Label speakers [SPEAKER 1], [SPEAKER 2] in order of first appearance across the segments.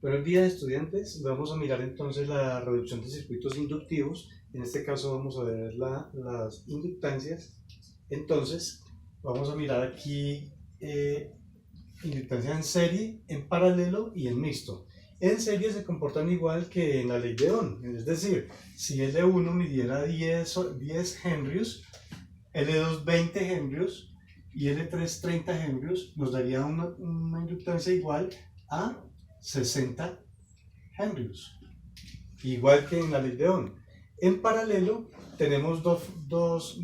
[SPEAKER 1] Buenos días, estudiantes. Vamos a mirar entonces la reducción de circuitos inductivos. En este caso vamos a ver las inductancias. Entonces vamos a mirar aquí inductancia en serie, en paralelo y en mixto. En serie se comportan igual que en la ley de Ohm, es decir, si L1 midiera 10 Henrios, L2 20 Henrios y L3 30 Henrios, nos daría una inductancia igual a 60 Henrios, igual que en la ley de Ohm. En paralelo tenemos dos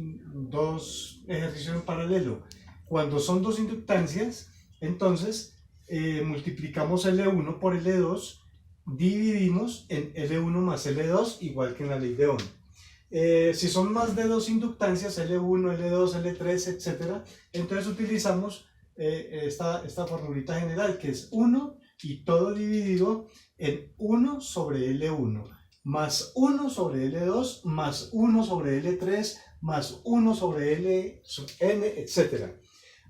[SPEAKER 1] ejercicios en paralelo. Cuando son dos inductancias, entonces multiplicamos L1 por L2, dividimos en L1 más L2, igual que en la ley de Ohm. Si son más de dos inductancias, L1, L2, L3, etc., entonces utilizamos esta formulita general, que es 1 y todo dividido en 1 sobre L1, más 1 sobre L2, más 1 sobre L3, más 1 sobre L sub n, etc.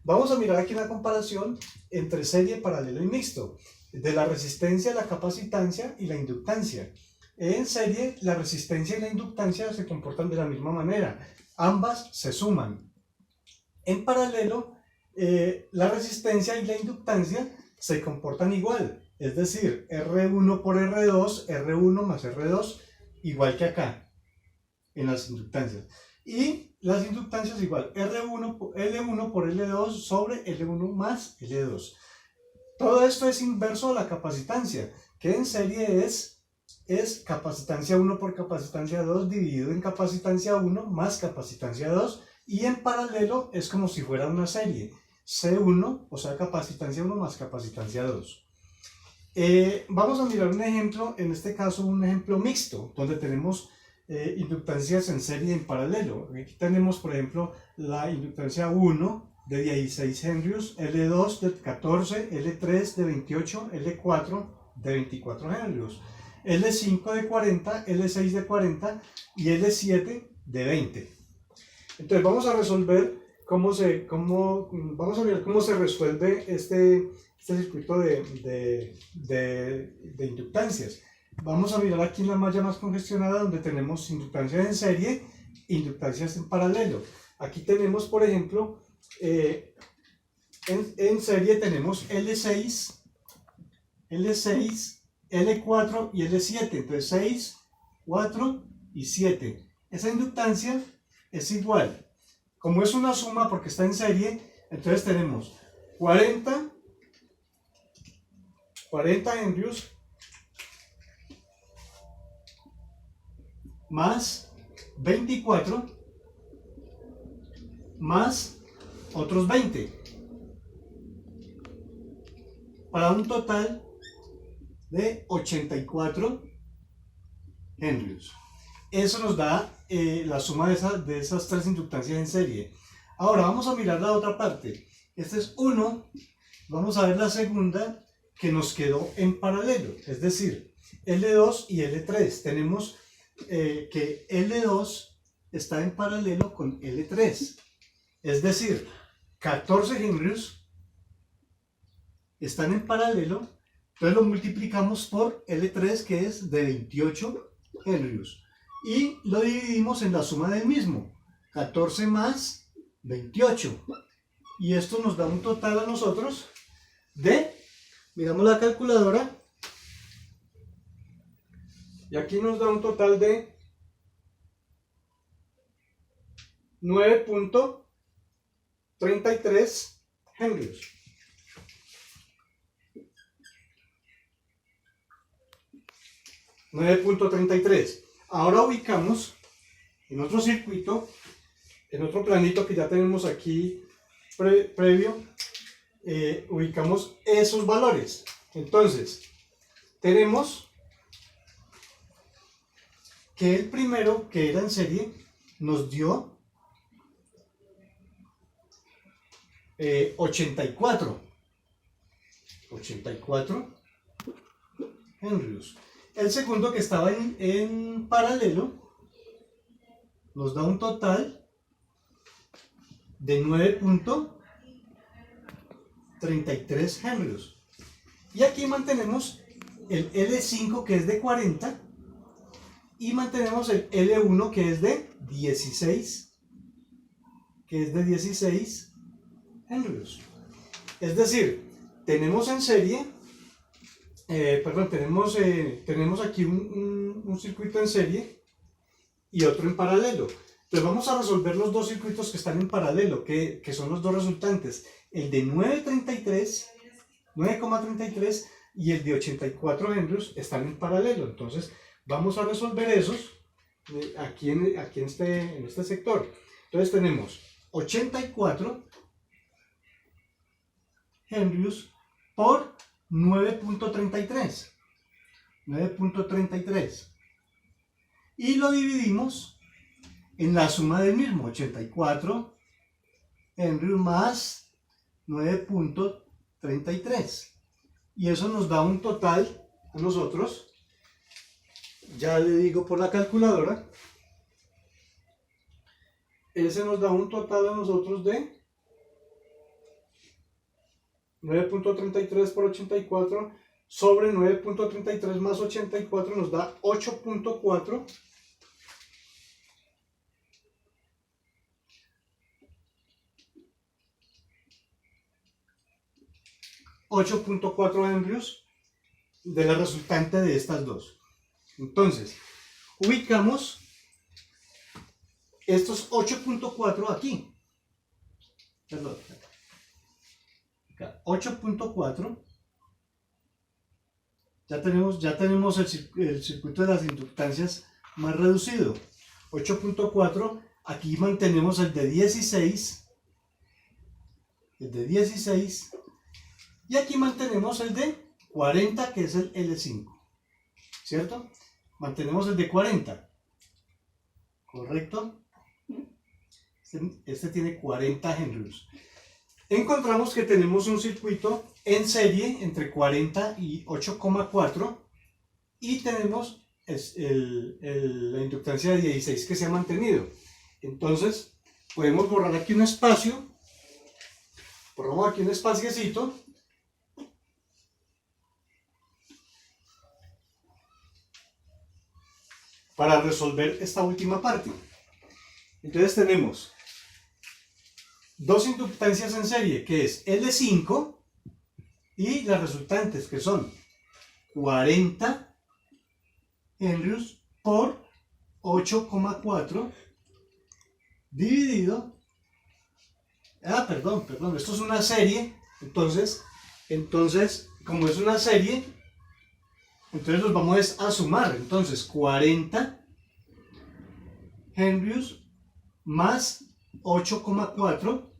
[SPEAKER 1] Vamos a mirar aquí una comparación entre serie, paralelo y mixto, de la resistencia, la capacitancia y la inductancia. En serie, la resistencia y la inductancia se comportan de la misma manera, ambas se suman. En paralelo, la resistencia y la inductancia se comportan igual, es decir, R1 por R2, R1 más R2, igual que acá, en las inductancias. Y las inductancias igual, L1 por L2 sobre L1 más L2. Todo esto es inverso a la capacitancia, que en serie es capacitancia 1 por capacitancia 2 dividido en capacitancia 1 más capacitancia 2, y en paralelo es como si fuera una serie, C1, o sea, capacitancia 1 más capacitancia 2. Vamos a mirar un ejemplo, en este caso un ejemplo mixto, donde tenemos inductancias en serie y en paralelo. Aquí tenemos, por ejemplo, la inductancia 1 de 16 Henrios, L2 de 14, L3 de 28, L4 de 24 Henrios, L5 de 40, L6 de 40 y L7 de 20. Entonces vamos a resolver vamos a ver cómo se resuelve este circuito de inductancias. Vamos a mirar aquí en la malla más congestionada, donde tenemos inductancias en serie e inductancias en paralelo. Aquí tenemos, por ejemplo, en serie tenemos L6, L4 y L7. Entonces 6, 4 y 7. Esa inductancia es igual. Como es una suma porque está en serie, entonces tenemos 40 Henrios más 24 más otros 20, para un total de 84 Henrios. Eso nos da la suma de esas tres inductancias en serie. Ahora vamos a mirar la otra parte. Este es 1. Vamos a ver la segunda que nos quedó en paralelo, es decir, L2 y L3. Tenemos que L2 está en paralelo con L3, es decir, 14 Henrios están en paralelo. Entonces lo multiplicamos por L3, que es de 28 Henrios, y lo dividimos en la suma del mismo, 14 más 28, y esto nos da un total a nosotros de, miramos la calculadora, y aquí nos da un total de 9.33 Henrios. 9.33. Ahora ubicamos en otro circuito, en otro planito que ya tenemos aquí previo, ubicamos esos valores. Entonces, tenemos que el primero, que era en serie, nos dio 84 Henrios. El segundo, que estaba en paralelo, nos da un total de 9.33 Henrios. Y aquí mantenemos el L5 que es de 40 y mantenemos el L1 que es de 16 henrios. Es decir, tenemos en serie, tenemos aquí un circuito en serie y otro en paralelo. Entonces vamos a resolver los dos circuitos que están en paralelo, que son los dos resultantes, el de 9,33 y el de 84 henrios están en paralelo. Entonces vamos a resolver esos aquí en este sector. Entonces tenemos 84 henrios por 9.33 y lo dividimos en la suma del mismo, 84 henrios más 9.33 y eso nos da un total a nosotros, ya le digo por la calculadora, ese nos da un total a nosotros de 9.33 por 84 sobre 9.33 más 84 nos da 8.4 henrios de la resultante de estas dos. Entonces, ubicamos estos 8.4 aquí. Perdón. 8.4. Ya tenemos el circuito de las inductancias más reducido. 8.4. Aquí mantenemos el de 16. Y aquí mantenemos el de 40, que es el L5. ¿Cierto? Mantenemos el de 40. ¿Correcto? Este tiene 40 henrios. Encontramos que tenemos un circuito en serie entre 40 y 8,4 y tenemos la inductancia de 16 que se ha mantenido. Entonces podemos borrar aquí un espacio, borramos aquí un espaciecito para resolver esta última parte. Entonces tenemos dos inductancias en serie, que es L5 y las resultantes, que son 40 henrios por 8,4 dividido, perdón, esto es una serie, entonces como es una serie, entonces los vamos a sumar, entonces 40 henrios más 8,4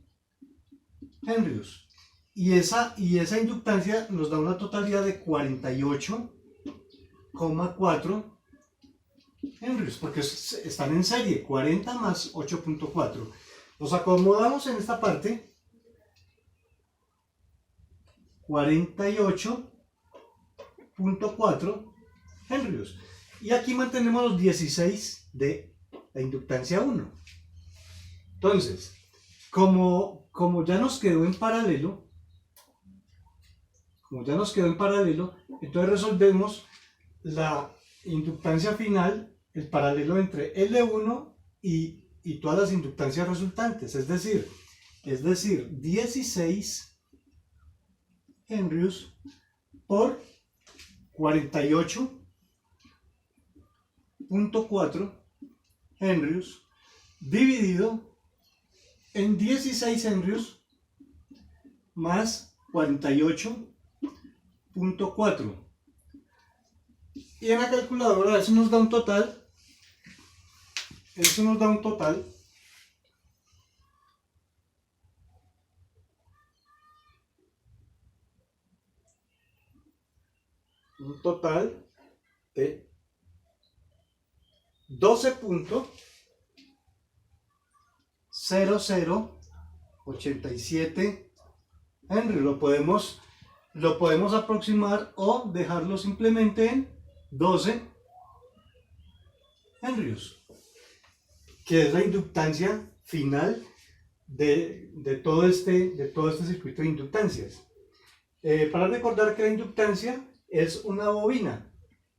[SPEAKER 1] henrios y esa inductancia nos da una totalidad de 48,4 henrios porque están en serie, 40 más 8,4. Nos acomodamos en esta parte, 48,4 henrios y aquí mantenemos los 16 de la inductancia 1. Entonces, como ya nos quedó en paralelo, entonces resolvemos la inductancia final, el paralelo entre L1 y todas las inductancias resultantes, es decir, 16 henrios por 48,4 henrios dividido en 16 henrios más 48,4 y en la calculadora eso nos da un total de 12.0087 henrios. Lo podemos aproximar o dejarlo simplemente en 12 henrios, que es la inductancia final de todo este circuito de inductancias. Para recordar que la inductancia es una bobina,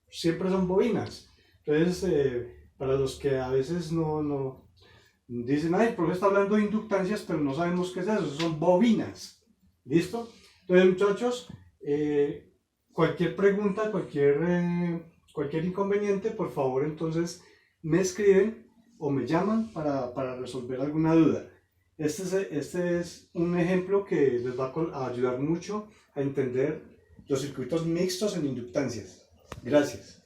[SPEAKER 1] siempre son bobinas. Entonces, para los que a veces no dicen, ay, el profesor está hablando de inductancias, pero no sabemos qué es eso, son bobinas. ¿Listo? Entonces, muchachos, cualquier pregunta, cualquier inconveniente, por favor, entonces me escriben o me llaman para resolver alguna duda. Este es un ejemplo que les va a ayudar mucho a entender los circuitos mixtos en inductancias. Gracias.